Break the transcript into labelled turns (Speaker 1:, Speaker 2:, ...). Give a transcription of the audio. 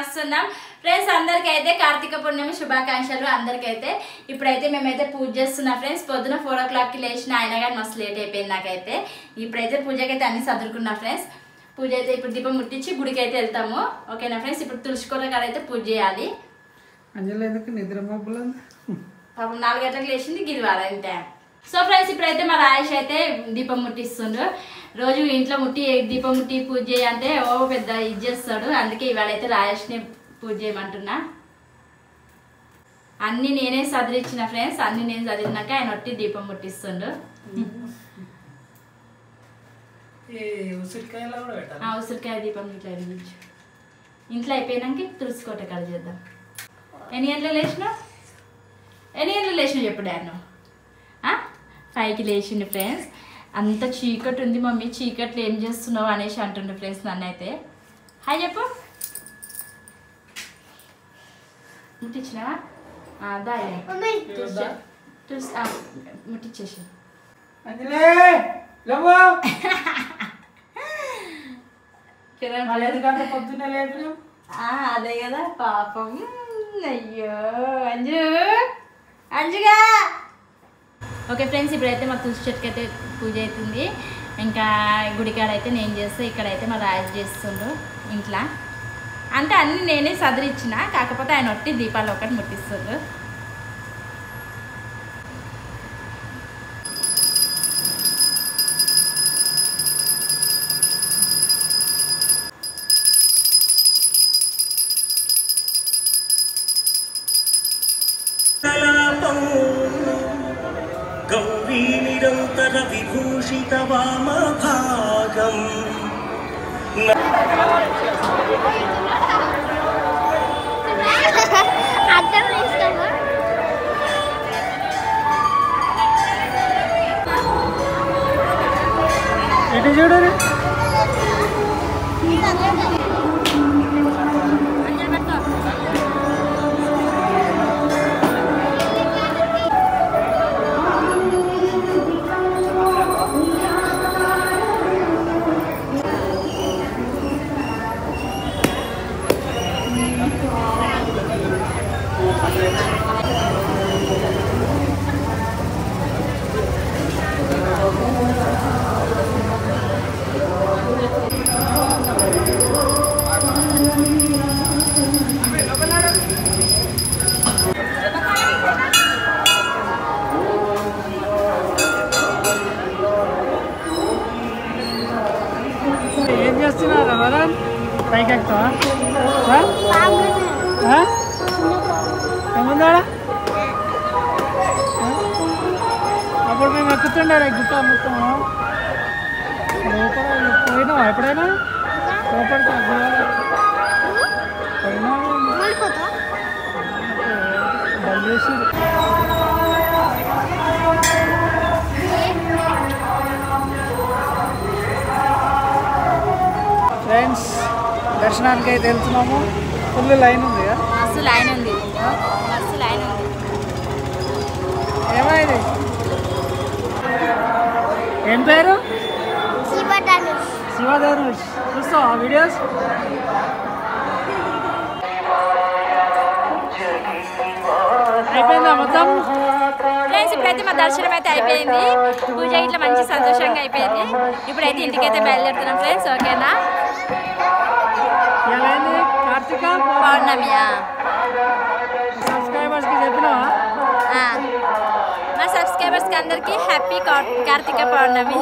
Speaker 1: వస్తున్నాం ఫ్రెండ్స్. అందరికైతే కార్తీక పూర్ణిమ శుభాకాంక్షలు అందరికైతే. ఇప్పుడైతే మేమైతే పూజ చేస్తున్నాం ఫ్రెండ్స్. పొద్దున 4 o'clockకి లేచిన అయినా కానీ మస్తు లేట్ అయిపోయింది నాకైతే. ఇప్పుడైతే పూజకైతే అన్ని సదురుకున్నా ఫ్రెండ్స్. పూజ అయితే ఇప్పుడు దీపం ముట్టించి గుడికి అయితే వెళ్తాము. ఓకేనా ఫ్రెండ్స్. ఇప్పుడు తులసికోట కాడ అయితే పూజ చేయాలి.
Speaker 2: నిద్ర
Speaker 1: పాపం 4 గంటలకు లేచింది గిరివాడ అంటే. సో ఫ్రెండ్స్ ఇప్పుడైతే మా రాయేష్ అయితే దీపం ముట్టిస్తుండ్రు. రోజు ఇంట్లో ముట్టి దీపం ముట్టి పూజ చేయంటే ఓ పెద్ద ఇది చేస్తాడు. అందుకే ఇవాళైతే రాయేష్ని పూజ చేయమంటున్నా. అన్ని నేనే చదివించిన ఫ్రెండ్స్. అన్ని నేను చదివినాక ఆయన ఒట్టి దీపం ముట్టిస్తుండ్రు. ఉసిరికాయ దీపం ఇట్లా వెలిగించు. ఇంట్లో అయిపోయినాక తులసికోట కాడ చేద్దాం. ఎన్ని గంటలు లేచినా చెప్పు డాను. 5కి లేచిండు ఫ్రెండ్స్. అంత చీకటి ఉంది మమ్మీ, చీకట్లో ఏం చేస్తున్నావు అనేసి అంటుండే ఫ్రెండ్స్. నన్ను అయితే హాయ్ చెప్పు. ముట్టించినావా? ముట్టించేసి అదే కదా పాపం. అయ్యో అంజుగా. ఓకే ఫ్రెండ్స్ ఇప్పుడైతే మా తులసి చెట్టుకి అయితే పూజ అవుతుంది. ఇంకా గుడికాడ అయితే నేను చేస్తే, ఇక్కడైతే మా రాజు చేస్తుండ్రు ఇంట్లో. అంటే అన్నీ నేనే సదిరిచ్చిన, కాకపోతే ఆయన ఒట్టి దీపాలు ఒకటి ముట్టిస్తుండ్రు.
Speaker 3: గౌరీ నిరంతర విభూషిత వామభాగం
Speaker 2: ఎటు చూడరు. ఏం చేస్తున్నారు వరం? పైకి ఎక్కుతావా? ఏముందాడా? అప్పుడు మేము ఎక్కుతుండే గుట్ట మొత్తము. లోపల పోయినావా ఎప్పుడైనా? లోపలికి పోయినా దయచేసి ఫ్రెండ్స్ దర్శనానికి అయితే వెళ్తున్నాము. ఫుల్ లైన్ ఉంది కదా?
Speaker 1: మస్తు లైన్ ఉంది.
Speaker 2: ఏమైంది? ఏం పేరు? శివధనుష్. చూస్తావా వీడియోస్? అయిపోయిందా మొత్తం?
Speaker 1: ఫ్రెండ్స్ ఇప్పుడైతే మా దర్శనం అయితే అయిపోయింది. పూజ ఇట్లా మంచి సంతోషంగా అయిపోయింది. ఇప్పుడైతే ఇంటికైతే బయలుదేరుతున్నాం ఫ్రెండ్స్. ఓకేనా?
Speaker 2: కార్తీక
Speaker 1: పౌర్ణమియా?
Speaker 2: సబ్స్క్రైబర్స్కి చెప్పినావా?
Speaker 1: మా సబ్స్క్రైబర్స్కి అందరికీ హ్యాపీ కార్తీక పౌర్ణమి.